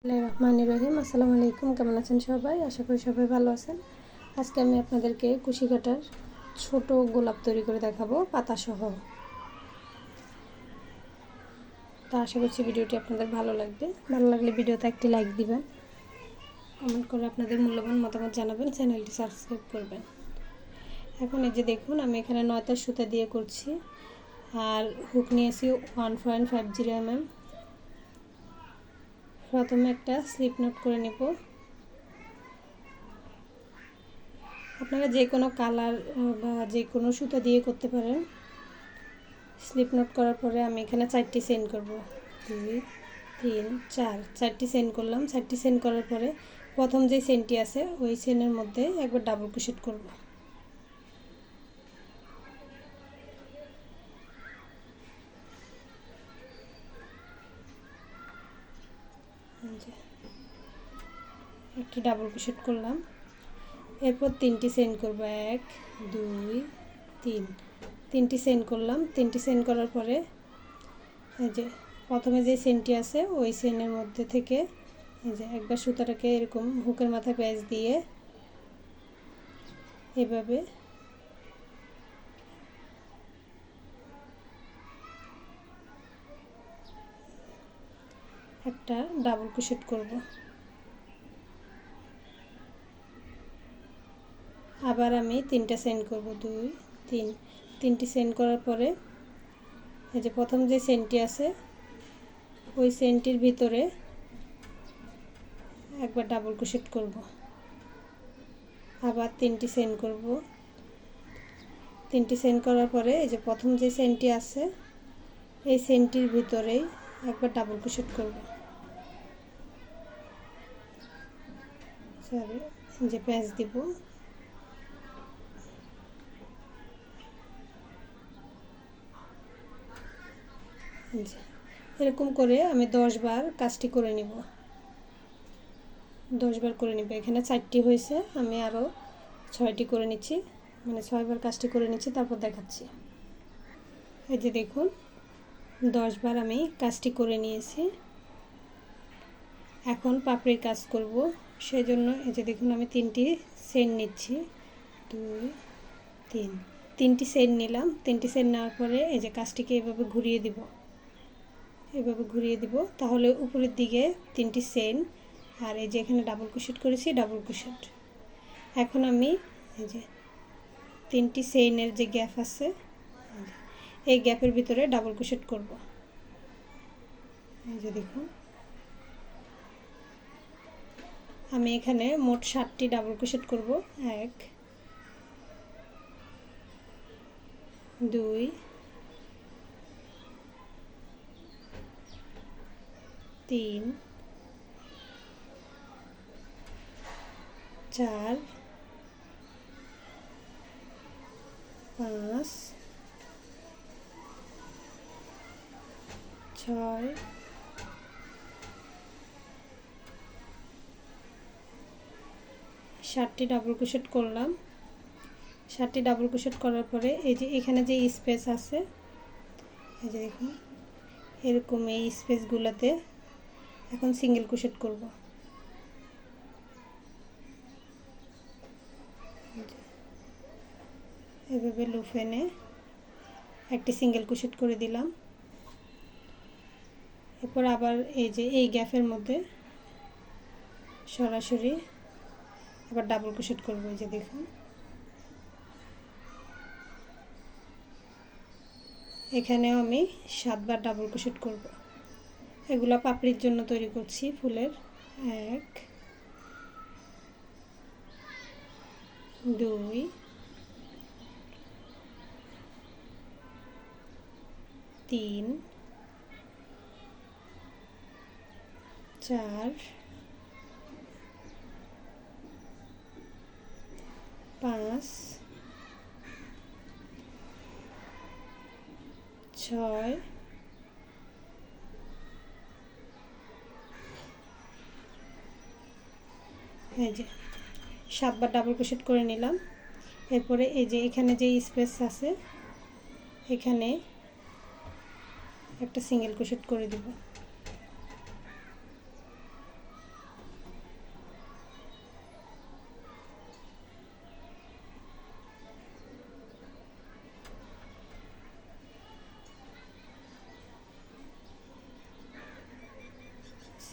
রহমানির রহিম। আসসালামু আলাইকুম। কেমন আছেন সবাই? আশা করি সবাই ভালো আছেন। আজকে আমি আপনাদেরকে কুশি কাটার ছোট গোলাপ তৈরি করে দেখাবো পাতাসহ। তা আশা করছি ভিডিওটি আপনাদের ভালো লাগবে। ভালো লাগলে ভিডিওতে একটি লাইক দিবেন, কমেন্ট করে আপনাদের মূল্যবান মতামত জানাবেন, চ্যানেলটি সাবস্ক্রাইব করবেন। এখন এই যে দেখুন, আমি এখানে 9টা সুতা দিয়ে করছি আর হুক নিয়েছি 1.50 mm। প্রথমে একটা স্লিপ নোট করে নেব। আপনারা যে কোনো কালার বা যে কোনো সুতা দিয়ে করতে পারেন। স্লিপ নোট করার পরে আমি এখানে 4টি চেইন করব। 2 3 4 4টি চেইন করলাম। 4টি চেইন করার পরে প্রথম যে চেইনটি আছে ওই চেইনের মধ্যে একবার ডাবল ক্রোশেট করব। একটি ডাবল ক্রোশেট করলাম। এরপর 3টি চেইন করব। 1 2 3 3টি চেইন করলাম। 3টি চেইন করার পরে এই যে প্রথমে যে চেইনটি আছে ওই চেইনের মধ্যে থেকে এই যে একবার সুতাটাকে এরকম হুকের মাথায় প্যাঁচ দিয়ে এভাবে একটা ডাবল ক্রোশেট করব। আবার আমি 3টা চেইন করব। 2 3 3টি চেইন করার পরে এই যে প্রথম যে চেইনটি আছে ওই চেইনটির ভিতরে একবার ডাবল ক্রোশেট করব। আবার 3টি চেইন করব। 3টি চেইন করার পরে এই যে প্রথম যে চেইনটি আছে এই চেইনটির ভিতরেই একবার ডাবল ক্রোশেট করব। সরি, এই যে প্যাঁচ দিব। এরকম করে আমি 10 বার কাজটি করে নিব। 10 বার করে নিব। এখানে 4টি হয়েছে, আমি আরও 6টি করে নিচ্ছি, মানে 6 বার কাজটি করে নিচ্ছি, তারপর দেখাচ্ছি। এই যে দেখুন 10 বার আমি কাজটি করে নিয়েছি। এখন পাপড়ির কাজ করব, সেজন্য এই যে দেখুন আমি 3টি চেইন নিচ্ছি। 2 3 3টি চেইন নিলাম। 3টি চেইন নেওয়ার পরে এই যে কাজটিকে এভাবে ঘুরিয়ে দিব, এভাবে ঘুরিয়ে দিব, তাহলে উপরের দিকে 3টি চেইন আর এই যে এখানে ডাবল ক্রোশেট করেছি, ডাবল ক্রোশেট। এখন আমি এই যে 3টি চেইনের যে গ্যাপ আছে এই গ্যাপের ভিতরে ডাবল ক্রোশেট করব। এই যে দেখুন আমি এখানে মোট 7টি ডাবল ক্রোশেট করব। 1 2 3 4 5 6 7টি ডাবল ক্রোশেট করলাম। 7টি ডাবল ক্রোশেট করার পরে এই যে এখানে যে স্পেস আছে এই যে দেখুন এরকম এই স্পেসগুলোতে এখন সিঙ্গেল ক্রোশেট করব। এভাবে লুপ এনে একটি সিঙ্গেল ক্রোশেট করে দিলাম। এরপর আবার এই যে এই গ্যাপের মধ্যে সরাসরি আবার ডাবল ক্রোশেট করব। এই যে দেখুন এখানেও আমি 7 বার ডাবল ক্রোশেট করব। এগুলা পাপড়ির জন্য তৈরি করছি ফুলের। 1 2 3 4 5 6 এই যে 7 বার ডাবল ক্রোশেট করে নিলাম। এরপরে এই যে এখানে যে স্পেস আছে এখানে একটা সিঙ্গেল ক্রোশেট করে দিব।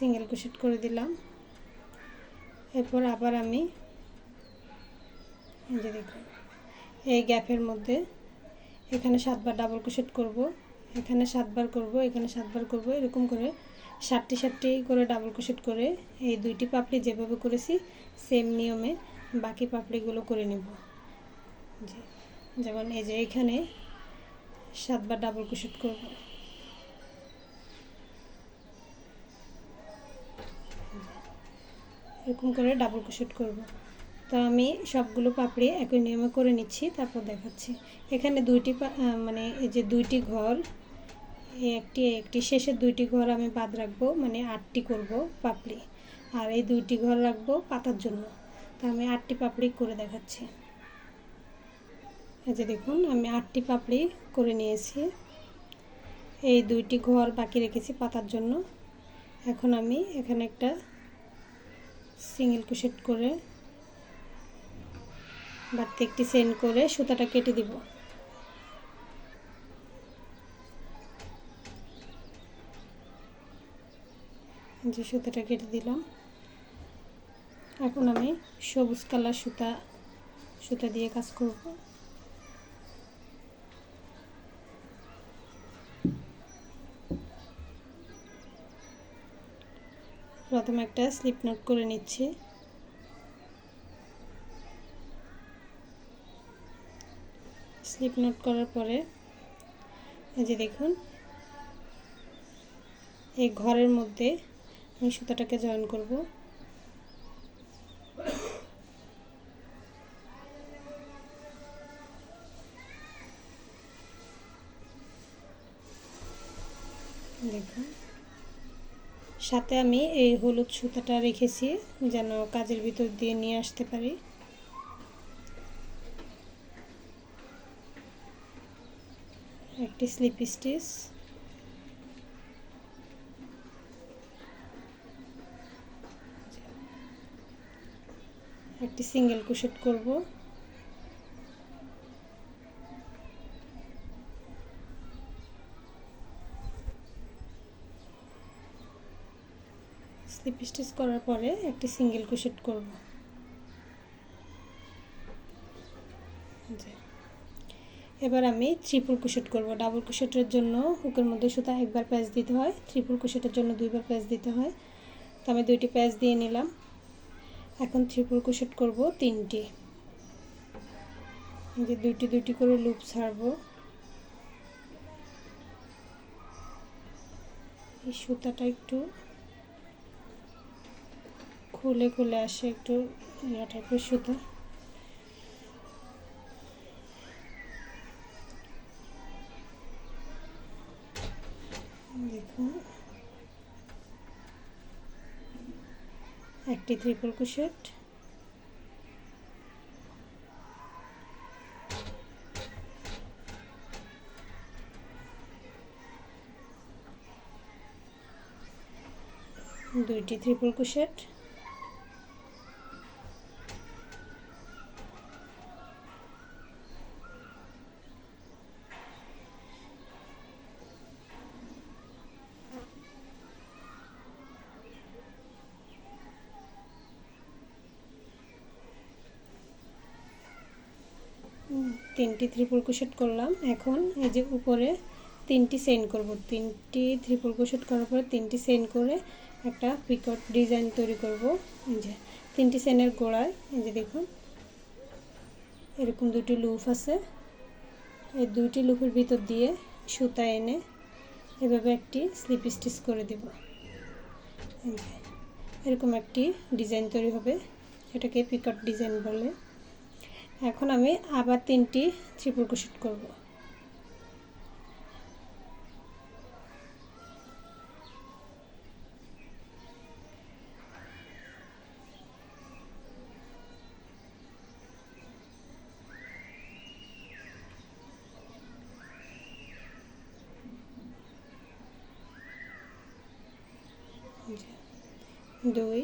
সিঙ্গেল ক্রোশেট করে দিলাম। এরপর আবার আমি এই যে দেখুন এই গ্যাপের মধ্যে এখানে 7 বার ডাবল ক্রোশেট করব, এখানে 7 বার করব, এখানে 7 বার করব, এরকম করে 7টি করে ডাবল ক্রোশেট করে এই 2টি পাপড়ি যেভাবে করেছি সেম নিয়মে বাকি পাপড়িগুলো করে নেব। যেমন এই যে এখানে 7 বার ডাবল ক্রোশেট করব, এরকম করে ডাবল ক্রোশেট করব। তো আমি সবগুলো পাপড়ি একই নিয়মে করে নিচ্ছি, তারপর দেখাচ্ছি। এখানে মানে এই যে 2টি ঘর, একটি শেষের 2টি ঘর আমি বাদ রাখবো, মানে 8টি করব পাপড়ি, আর এই 2টি ঘর রাখবো পাতার জন্য। তো আমি 8টি পাপড়ি করে দেখাচ্ছি। এই যে দেখুন আমি 8টি পাপড়ি করে নিয়েছি, এই 2টি ঘর বাকি রেখেছি পাতার জন্য। এখন আমি এখানে একটা সিঙ্গেল ক্রোশেট করে বাড়তি একটি চেইন করে সুতাটা কেটে দিব। যে সুতাটা কেটে দিলাম। এখন আমি সবুজ কালার সুতা দিয়ে কাজ করব। প্রথমে একটা স্লিপ নট করে নিচ্ছি, স্লিপ নট করার পরে এই যে দেখুন এই ঘরের মধ্যে আমি সুতাটাকে জয়েন করব। দেখুন সাথে আমি এই হলুদ সুতাটা রেখেছি যেন কাজের ভিতর দিয়ে নিয়ে আসতে পারি। একটি স্লিপ স্টিচ, একটি সিঙ্গেল ক্রোশেট করব, স্লিপ স্টিচ করার পরে একটি সিঙ্গেল ক্রোশেট করব। এবার আমি ট্রিপল ক্রোশেট করব। ডাবল ক্রোশেটের জন্য হুকের মধ্যে সুতা একবার প্যাঁচ দিতে হয়, ট্রিপল ক্রোশেটের জন্য 2বার প্যাঁচ দিতে হয়। তো আমি 2টি প্যাঁচ দিয়ে নিলাম। এখন ট্রিপল ক্রোশেট করব 3টি। এই যে 2টি করে লুপ ছাড়বো। এই সুতাটা একটু খুলে আসে, একটু ইয়া টাইপের সুতা। দেখুন একটি ট্রিপল ক্রোশেট, দুইটি ট্রিপল ক্রোশেট, তিনটি ট্রিপল ক্রোশেট করলাম। এখন এই যে উপরে 3টি চেইন করব, 3টি ট্রিপল ক্রোশেট করার পরে 3টি চেইন করে একটা পিকট ডিজাইন তৈরি করব। এই যে 3টি চেইনের গোড়ায় এই যে দেখুন এরকম 2টি লুপ আছে, এই 2টি লুপের ভিতর দিয়ে সুতা এনে এভাবে একটি স্লিপ স্টিচ করে দেব। এরকম একটি ডিজাইন তৈরি হবে, এটাকে পিকট ডিজাইন বলে। এখন আমি আবার 3টি ট্রিপল ক্রোশেট করব। দুই,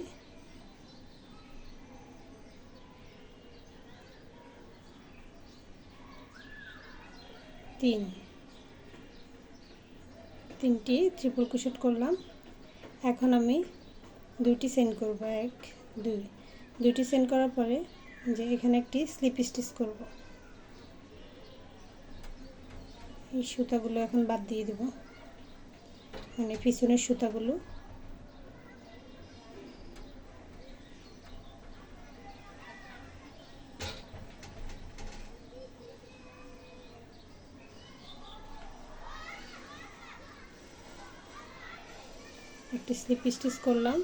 তিনটি ট্রিপল ক্রোশেট করলাম। এখন আমি দুইটি চেইন করব, 1 2, দুইটি চেইন করার পরে যে এখানে একটি স্লিপ স্টিচ করব। এই সুতাগুলো এখন বাদ দিয়ে দেব, মানে পিছনের সুতাগুলো। একটি স্লিপ স্টিচ করলাম,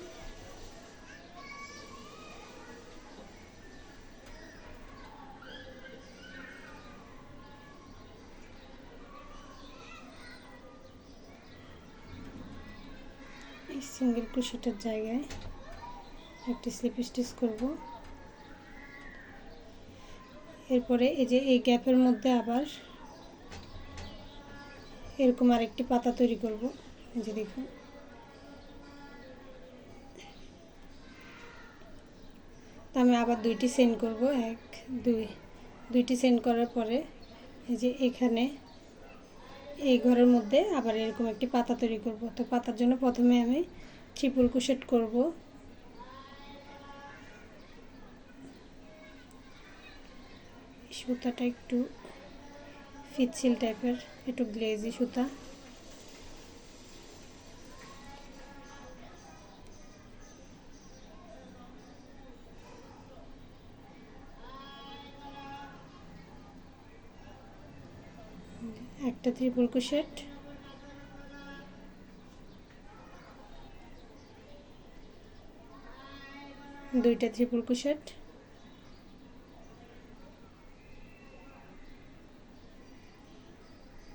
এই সিঙ্গেল ক্রোশেটের জায়গায় একটি স্লিপ স্টিচ করব। এরপরে এই যে এই গ্যাপের মধ্যে আবার এরকম আরেকটি পাতা তৈরি করব। এই যে দেখুন, তো আমি আবার দুইটি চেইন করব, 1 2, দুইটি চেইন করার পরে এই যে এখানে এই ঘরের মধ্যে আবার এরকম একটি পাতা তৈরি করব। তো পাতার জন্য প্রথমে আমি ট্রিপল ক্রোশেট করব। সুতাটা একটু ফিটসিল টাইপের, একটু গ্লেজি সুতা। একটা ট্রিপল ক্রোশেট, দুইটা ট্রিপল ক্রোশেট,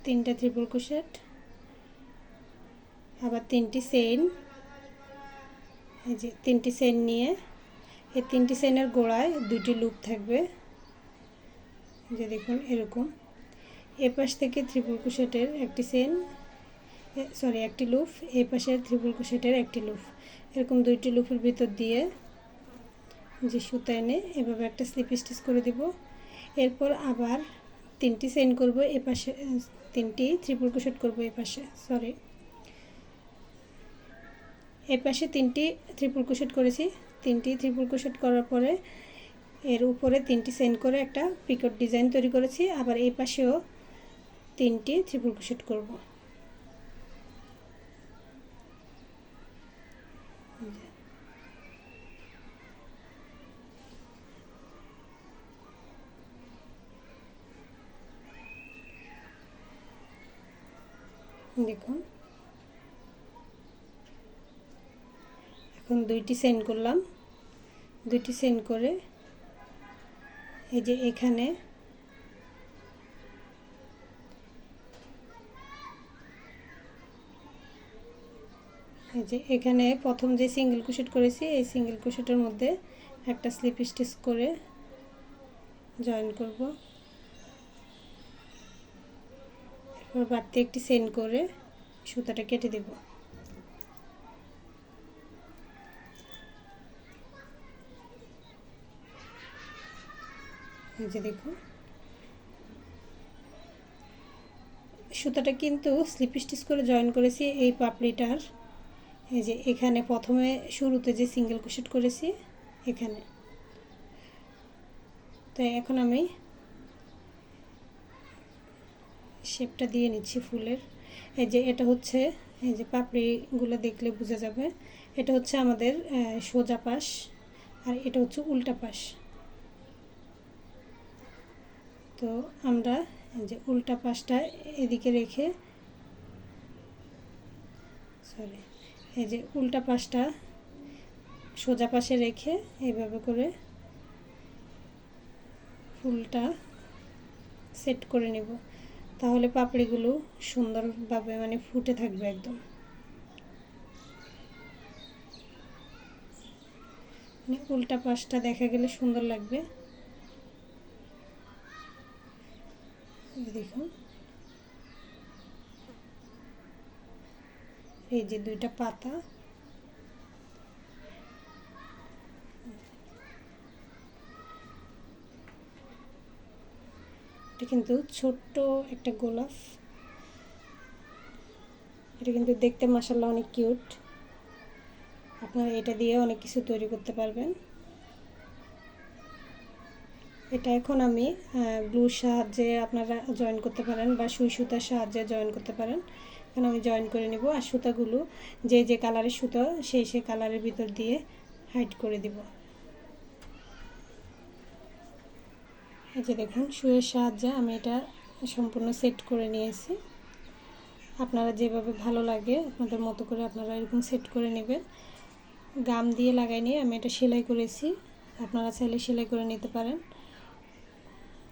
তিনটা ট্রিপল ক্রোশেট, আবার তিনটি চেইন। এই যে তিনটি চেইন নিয়ে এই তিনটি চেইনের গোড়ায় দুইটি লুপ থাকবে, যে দেখুন এরকম। এই পাশ থেকে ট্রিপল ক্রোশেটের একটি চেইন, একটি লুপ, এই পাশের ট্রিপল ক্রোশেটের একটি লুপ, এরকম দুইটি লুপের ভিতর দিয়ে যে সুতা এনে এভাবে একটা স্লিপ স্টিচ করে দিব। এরপর আবার তিনটি চেইন করব, এই পাশে তিনটি ট্রিপল ক্রোশেট করব, এই পাশে তিনটি ট্রিপল ক্রোশেট করেছি। তিনটি ট্রিপল ক্রোশেট করার পরে এর উপরে তিনটি চেইন করে একটা পিকট ডিজাইন তৈরি করেছি। আবার এই পাশেও তিনটি ট্রিপল ক্রোশেট করব। দেখুন, এখন দুইটি চেইন করলাম, দুইটি চেইন করে এই যে এখানে এই যে এখানে প্রথম যে সিঙ্গেল ক্রোশেট করেছি এই সিঙ্গেল ক্রোশেটের মধ্যে একটা স্লিপ স্টিচ করে জয়েন করব। এরপর বাড়তি একটি চেইন করে সুতাটা কেটে দেব। এই যে দেখুন, সুতাটা কিন্তু স্লিপ স্টিচ করে জয়েন করেছি এই পাপড়িটার। এই যে এখানে প্রথমে শুরুতে যে সিঙ্গেল ক্রোশেট করেছি এখানে। তো এখন আমি শেপটা দিয়ে নিচ্ছি ফুলের। এই যে এটা হচ্ছে, এই যে পাপড়িগুলো দেখলে বোঝা যাবে, এটা হচ্ছে আমাদের সোজা পাশ আর এটা হচ্ছে উল্টা পাশ। তো আমরা এই যে উল্টা পাশটা এদিকে রেখে এই যে উল্টা পাশটা সোজা পাশে রেখে এইভাবে করে ফুলটা সেট করে নেব। তাহলে পাপড়িগুলো সুন্দরভাবে মানে ফুটে থাকবে একদম, মানে উল্টা পাশটা দেখা গেলে সুন্দর লাগবে। দেখুন, এই যে দুইটা পাতা, এটা কিন্তু ছোট্ট একটা গোলাপ, এটা কিন্তু দেখতে মাশাআল্লাহ অনেক কিউট। আপনারা এটা দিয়ে অনেক কিছু তৈরি করতে পারবেন। এটা এখন আমি গ্লুর সাহায্যে আপনারা জয়েন করতে পারেন বা সুই সুতার সাহায্যে জয়েন করতে পারেন। এখন আমি জয়েন করে নেব আর সুতাগুলো যে কালারের সুতা সেই কালারের ভিতর দিয়ে হাইড করে দিব। এই যে দেখুন সুইয়ের সাহায্যে আমি এটা সম্পূর্ণ সেট করে নিয়েছি। আপনারা যেভাবে ভালো লাগে আপনাদের মতো করে আপনারা এরকম সেট করে নেবেন। গাম দিয়ে লাগাই নিয়ে আমি এটা সেলাই করেছি, আপনারা চাইলে সেলাই করে নিতে পারেন।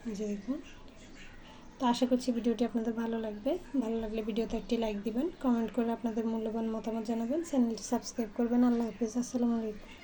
এই যে দেখুন। তো আশা করছি ভিডিওটি আপনাদের ভালো লাগবে। ভালো লাগলে ভিডিওতে একটি লাইক দিবেন, কমেন্ট করে আপনাদের মূল্যবান মতামত জানাবেন, চ্যানেলটি সাবস্ক্রাইব করবেন। আল্লাহ হাফেজ, আসসালামু আলাইকুম।